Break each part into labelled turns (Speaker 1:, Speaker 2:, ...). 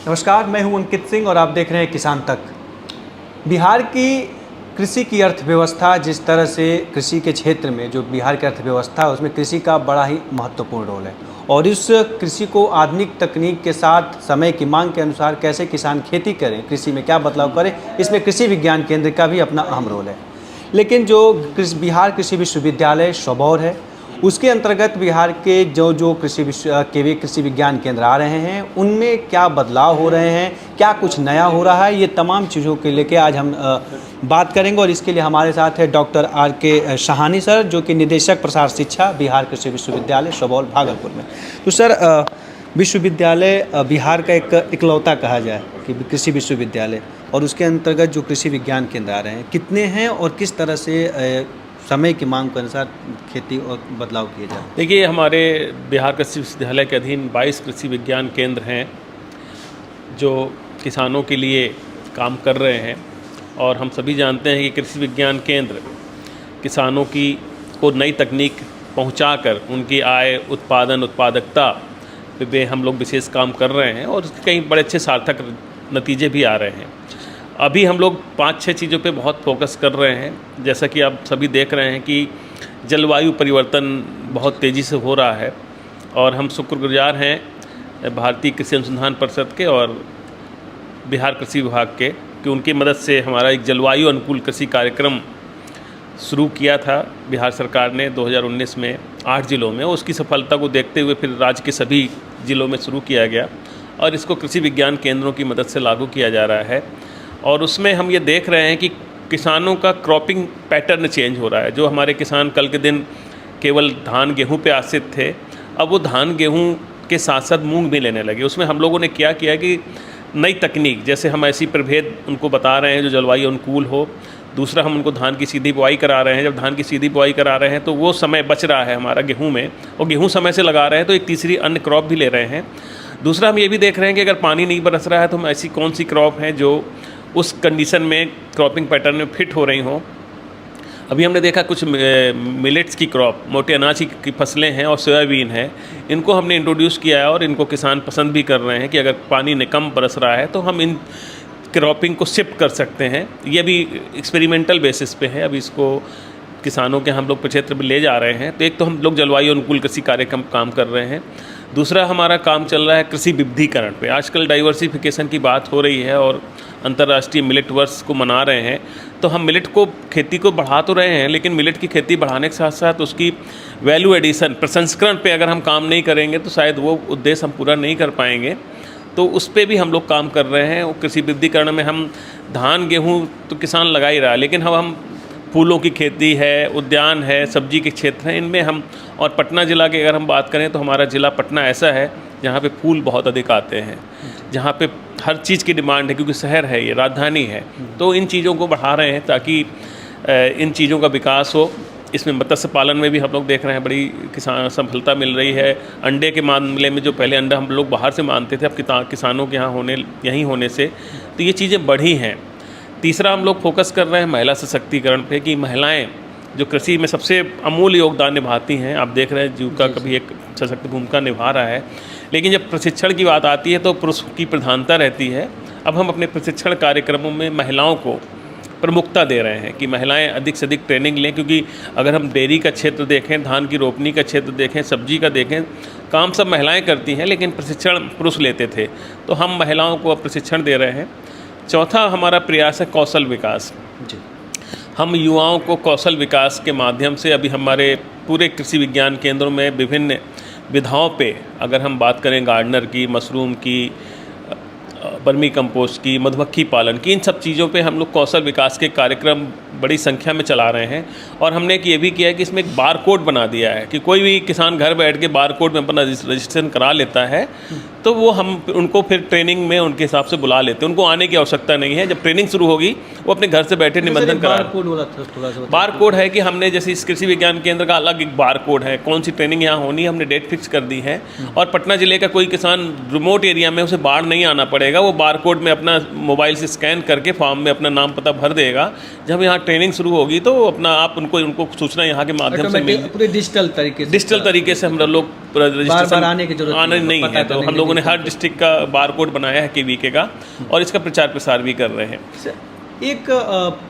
Speaker 1: नमस्कार, मैं हूं अंकित सिंह और आप देख रहे हैं किसान तक। बिहार की कृषि की अर्थव्यवस्था, जिस तरह से कृषि के क्षेत्र में जो बिहार की अर्थव्यवस्था है उसमें कृषि का बड़ा ही महत्वपूर्ण रोल है और इस कृषि को आधुनिक तकनीक के साथ समय की मांग के अनुसार कैसे किसान खेती करें, कृषि में क्या बदलाव करें, इसमें कृषि विज्ञान केंद्र का भी अपना अहम रोल है। लेकिन जो बिहार कृषि विश्वविद्यालय सबौर है, उसके अंतर्गत बिहार के जो कृषि विज्ञान केंद्र आ रहे हैं उनमें क्या बदलाव हो रहे हैं, क्या कुछ नया हो रहा है, ये तमाम चीज़ों के लेके आज हम बात करेंगे। और इसके लिए हमारे साथ है डॉक्टर R.K. शाहानी सर, जो कि निदेशक प्रसार शिक्षा बिहार कृषि विश्वविद्यालय सबौर भागलपुर में। तो सर, विश्वविद्यालय बिहार का एक इकलौता कहा जाए कि कृषि विश्वविद्यालय, और उसके अंतर्गत जो कृषि विज्ञान केंद्र आ रहे हैं कितने हैं और किस तरह से समय की मांग के अनुसार खेती और बदलाव किए जाए?
Speaker 2: देखिए, हमारे बिहार कृषि विश्वविद्यालय के अधीन 22 कृषि विज्ञान केंद्र हैं जो किसानों के लिए काम कर रहे हैं। और हम सभी जानते हैं कि कृषि विज्ञान केंद्र किसानों को नई तकनीक पहुंचाकर उनकी आय, उत्पादन, उत्पादकता पे हम लोग विशेष काम कर रहे हैं और उसके कई बड़े अच्छे सार्थक नतीजे भी आ रहे हैं। अभी हम लोग 5-6 चीज़ों पे बहुत फोकस कर रहे हैं। जैसा कि आप सभी देख रहे हैं कि जलवायु परिवर्तन बहुत तेज़ी से हो रहा है और हम शुक्रगुजार हैं भारतीय कृषि अनुसंधान परिषद के और बिहार कृषि विभाग के कि उनकी मदद से हमारा एक जलवायु अनुकूल कृषि कार्यक्रम शुरू किया था बिहार सरकार ने 2019 में 8 ज़िलों में। उसकी सफलता को देखते हुए फिर राज्य के सभी ज़िलों में शुरू किया गया और इसको कृषि विज्ञान केंद्रों की मदद से लागू किया जा रहा है। और उसमें हम ये देख रहे हैं कि किसानों का क्रॉपिंग पैटर्न चेंज हो रहा है। जो हमारे किसान कल के दिन केवल धान गेहूं पे आश्रित थे, अब वो धान गेहूं के साथ साथ मूंग भी लेने लगे। उसमें हम लोगों ने क्या किया कि नई तकनीक, जैसे हम ऐसी प्रभेद उनको बता रहे हैं जो जलवायु अनुकूल हो। दूसरा, हम उनको धान की सीधी बुआई करा रहे हैं। जब धान की सीधी बुआई करा रहे हैं तो वो समय बच रहा है हमारा गेहूँ में, और गेहूँ समय से लगा रहे हैं तो एक तीसरी अन्य क्रॉप भी ले रहे हैं। दूसरा, हम ये भी देख रहे हैं कि अगर पानी नहीं बरस रहा है तो हम ऐसी कौन सी क्रॉप हैं जो उस कंडीशन में क्रॉपिंग पैटर्न में फिट हो रही हों। अभी हमने देखा कुछ मिलेट्स की क्रॉप, मोटे अनाज की फसलें हैं और सोयाबीन है, इनको हमने इंट्रोड्यूस किया है और इनको किसान पसंद भी कर रहे हैं कि अगर पानी ने कम बरस रहा है तो हम इन क्रॉपिंग को शिफ्ट कर सकते हैं। ये भी एक्सपेरिमेंटल बेसिस पे है। अभी इसको किसानों के हम लोग प्रक्षेत्र में ले जा रहे हैं। तो एक तो हम लोग जलवायु अनुकूल कृषि कार्यक्रम काम कर रहे हैं। दूसरा, हमारा काम चल रहा है कृषि विविधीकरण पे। आजकल डाइवर्सिफिकेशन की बात हो रही है और अंतर्राष्ट्रीय मिलेट वर्ष को मना रहे हैं। तो हम मिलेट को खेती को बढ़ा तो रहे हैं, लेकिन मिलेट की खेती बढ़ाने के साथ साथ उसकी वैल्यू एडिशन, प्रसंस्करण पे अगर हम काम नहीं करेंगे तो शायद वो उद्देश्य हम पूरा नहीं कर पाएंगे। तो उस पर भी हम लोग काम कर रहे हैं। कृषि विविधीकरण में हम धान गेहूँ तो किसान लगा ही रहा है, लेकिन हम फूलों की खेती है, उद्यान है, सब्जी के क्षेत्र हैं, इनमें हम, और पटना ज़िला की अगर हम बात करें तो हमारा ज़िला पटना ऐसा है जहाँ पे फूल बहुत अधिक आते हैं, जहाँ पे हर चीज़ की डिमांड है क्योंकि शहर है, ये राजधानी है। तो इन चीज़ों को बढ़ा रहे हैं ताकि इन चीज़ों का विकास हो। इसमें मत्स्य पालन में भी हम लोग देख रहे हैं बड़ी किसान सफलता मिल रही है। अंडे के मामले में जो पहले अंडा हम लोग बाहर से मानते थे, अब किसानों के यहाँ यहीं होने से तो ये चीज़ें बढ़ी हैं। तीसरा, हम लोग फोकस कर रहे हैं महिला सशक्तिकरण पे कि महिलाएं जो कृषि में सबसे अमूल्य योगदान निभाती हैं। आप देख रहे हैं जीविका का भी एक सशक्त भूमिका निभा रहा है, लेकिन जब प्रशिक्षण की बात आती है तो पुरुष की प्रधानता रहती है। अब हम अपने प्रशिक्षण कार्यक्रमों में महिलाओं को प्रमुखता दे रहे हैं कि महिलाएं अधिक से अधिक ट्रेनिंग लें, क्योंकि अगर हम डेयरी का क्षेत्र देखें, धान की रोपनी का क्षेत्र देखें, सब्जी का देखें, काम सब महिलाएँ करती हैं, लेकिन प्रशिक्षण पुरुष लेते थे। तो हम महिलाओं को अब प्रशिक्षण दे रहे हैं। चौथा, हमारा प्रयास है कौशल विकास।
Speaker 1: जी,
Speaker 2: हम युवाओं को कौशल विकास के माध्यम से अभी हमारे पूरे कृषि विज्ञान केंद्रों में विभिन्न विधाओं पे, अगर हम बात करें गार्डनर की, मशरूम की, वर्मी कंपोस्ट की, मधुमक्खी पालन की, इन सब चीज़ों पे हम लोग कौशल विकास के कार्यक्रम बड़ी संख्या में चला रहे हैं। और हमने एक ये भी किया है कि इसमें एक बार कोड बना दिया है कि कोई भी किसान घर बैठ के बार कोड में अपना रजिस्ट्रेशन करा लेता है तो वो हम उनको फिर ट्रेनिंग में उनके हिसाब से बुला लेते हैं। उनको आने की आवश्यकता नहीं है। जब ट्रेनिंग शुरू होगी वो अपने घर से बैठे निबंधन करा। बार कोड है कि हमने जैसे इस कृषि विज्ञान केंद्र का अलग एक बार कोड है, कौन सी ट्रेनिंग यहाँ होनी है, हमने डेट फिक्स कर दी है। और पटना ज़िले का कोई किसान रिमोट एरिया में, उसे बाढ़ नहीं आना पड़ेगा, वो बार कोड में अपना मोबाइल से स्कैन करके फॉर्म में अपना नाम पता भर देगा। जब यहाँ ट्रेनिंग शुरू होगी तो अपना आप उनको सूचना यहाँ के माध्यम से मिल
Speaker 1: पूरे डिजिटल तरीके से
Speaker 2: हम लोग
Speaker 1: बार आने की जरूरत
Speaker 2: नहीं है। तो हम लोगों ने हर डिस्ट्रिक्ट का बारकोड बनाया है KVK का और इसका प्रचार प्रसार भी कर रहे हैं।
Speaker 1: एक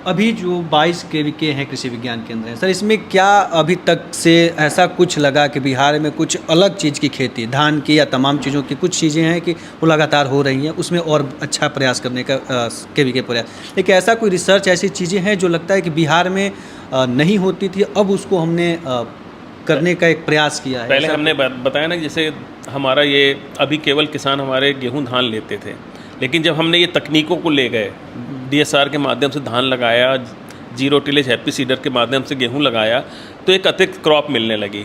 Speaker 1: अभी जो 22 KVK हैं कृषि विज्ञान केंद्र हैं सर, इसमें क्या अभी तक से ऐसा कुछ लगा कि बिहार में कुछ अलग चीज़ की खेती, धान की या तमाम चीज़ों की कुछ चीज़ें हैं कि वो लगातार हो रही हैं, उसमें और अच्छा प्रयास करने का KVK प्रयास, लेकिन ऐसा कोई रिसर्च, ऐसी चीज़ें हैं जो लगता है कि बिहार में नहीं होती थी, अब उसको हमने करने का एक प्रयास किया है?
Speaker 2: पहले हमने बताया ना, जैसे हमारा ये अभी केवल किसान हमारे गेहूँ धान लेते थे, लेकिन जब हमने ये तकनीकों को ले गए, DSR के माध्यम से धान लगाया, जीरो टिलेज हैप्पी सीडर के माध्यम से गेहूं लगाया, तो एक अतिरिक्त क्रॉप मिलने लगी।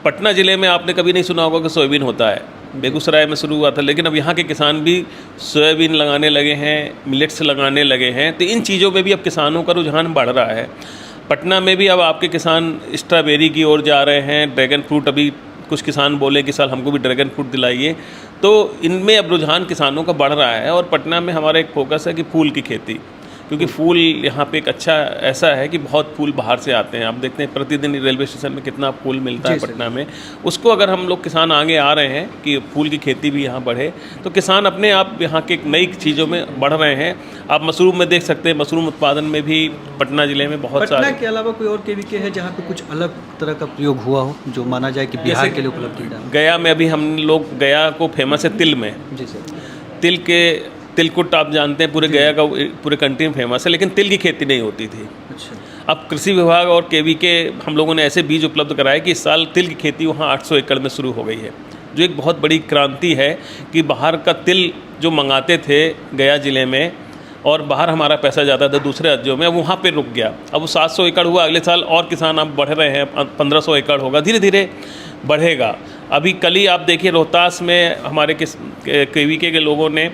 Speaker 2: पटना ज़िले में आपने कभी नहीं सुना होगा कि सोयाबीन होता है, बेगूसराय में शुरू हुआ था, लेकिन अब यहाँ के किसान भी सोयाबीन लगाने लगे हैं, मिलेट्स लगाने लगे हैं। तो इन चीज़ों में भी अब किसानों का रुझान बढ़ रहा है। पटना में भी अब आपके किसान स्ट्रॉबेरी की ओर जा रहे हैं, ड्रैगन फ्रूट, अभी कुछ किसान बोले कि साल हमको भी ड्रैगन फ्रूट दिलाइए। तो इनमें अब रुझान किसानों का बढ़ रहा है। और पटना में हमारा एक फोकस है कि फूल की खेती, क्योंकि फूल यहाँ पे एक अच्छा ऐसा है कि बहुत फूल बाहर से आते हैं। आप देखते हैं प्रतिदिन रेलवे स्टेशन में कितना फूल मिलता है पटना में। उसको अगर हम लोग किसान आगे आ रहे हैं कि फूल की खेती भी यहाँ बढ़े, तो किसान अपने आप यहाँ के नई चीज़ों में बढ़ रहे हैं। आप मशरूम में देख सकते हैं, मशरूम उत्पादन में भी पटना ज़िले में बहुत सारे।
Speaker 1: पटना के अलावा कोई और KVK है जहाँ पे कुछ अलग तरह का प्रयोग हुआ हो जो माना जाए कि बिहार के लिए उपलब्ध है?
Speaker 2: गया में अभी हम लोग, गया को फेमस है तिल में।
Speaker 1: जी सर।
Speaker 2: तिलकुट आप जानते हैं, पूरे गया का पूरे कंट्री में फेमस है, लेकिन तिल की खेती नहीं होती थी।
Speaker 1: अच्छा।
Speaker 2: अब कृषि विभाग और KVK हम लोगों ने ऐसे बीज उपलब्ध कराए कि इस साल तिल की खेती वहाँ 800 एकड़ में शुरू हो गई है, जो एक बहुत बड़ी क्रांति है कि बाहर का तिल जो मंगाते थे गया ज़िले में, और बाहर हमारा पैसा जाता था दूसरे राज्यों में, अब वहाँ पे रुक गया। अब वो 700 एकड़ हुआ, अगले साल और किसान अब बढ़ रहे हैं, 1500 एकड़ होगा, धीरे धीरे बढ़ेगा। अभी कल ही आप देखिए रोहतास में हमारे KVK के लोगों ने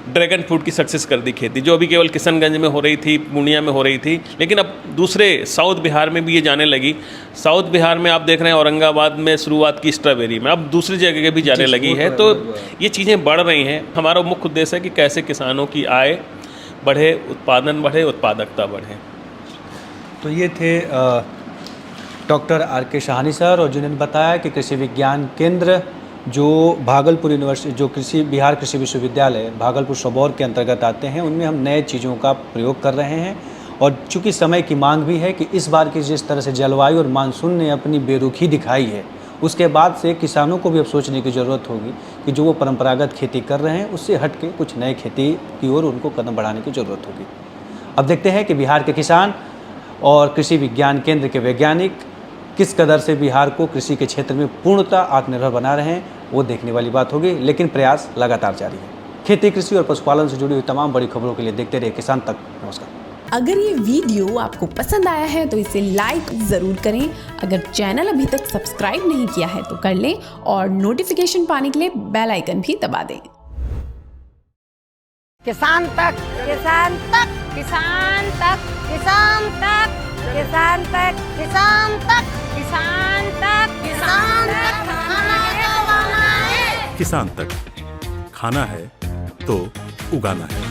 Speaker 2: ड्रैगन फ्रूट की सक्सेस कर दी खेती, जो अभी केवल किशनगंज में हो रही थी, पूर्णिया में हो रही थी, लेकिन अब दूसरे साउथ बिहार में भी ये जाने लगी। साउथ बिहार में आप देख रहे हैं औरंगाबाद में शुरुआत की स्ट्रॉबेरी में, अब दूसरी जगह भी जाने लगी है। तो ये चीज़ें बढ़ रही हैं। हमारा मुख्य उद्देश्य है कि कैसे किसानों की आय बढ़े, उत्पादन बढ़े, उत्पादकता बढ़े।
Speaker 1: तो ये थे डॉक्टर RK शाहानी सर, और जिन्होंने बताया कि कृषि विज्ञान केंद्र जो भागलपुर यूनिवर्सिटी, जो बिहार कृषि विश्वविद्यालय भागलपुर सबौर के अंतर्गत आते हैं, उनमें हम नए चीज़ों का प्रयोग कर रहे हैं। और चूँकि समय की मांग भी है कि इस बार की जिस तरह से जलवायु और मानसून ने अपनी बेरुखी दिखाई है, उसके बाद से किसानों को भी अब सोचने की ज़रूरत होगी कि जो वो परंपरागत खेती कर रहे हैं उससे हट के कुछ नए खेती की ओर उनको कदम बढ़ाने की ज़रूरत होगी। अब देखते हैं कि बिहार के किसान और कृषि विज्ञान केंद्र के वैज्ञानिक किस कदर से बिहार को कृषि के क्षेत्र में पूर्णतः आत्मनिर्भर बना रहे हैं, वो देखने वाली बात होगी। लेकिन प्रयास लगातार जारी है। खेती, कृषि और पशुपालन से जुड़ी हुई तमाम बड़ी खबरों के लिए देखते रहिए किसान तक। नमस्कार।
Speaker 3: अगर ये वीडियो आपको पसंद आया है तो इसे लाइक ज़रूर करें। अगर चैनल अभी तक सब्सक्राइब नहीं किया है तो कर लें, और नोटिफिकेशन पाने के लिए बेल आइकन भी दबा दें।
Speaker 4: किसान तक, किसान तक, किसान तक, किसान तक, किसान तक, किसान तक, किसान तक, किसान तक, खाना है।
Speaker 5: किसान तक खाना है तो उगाना है।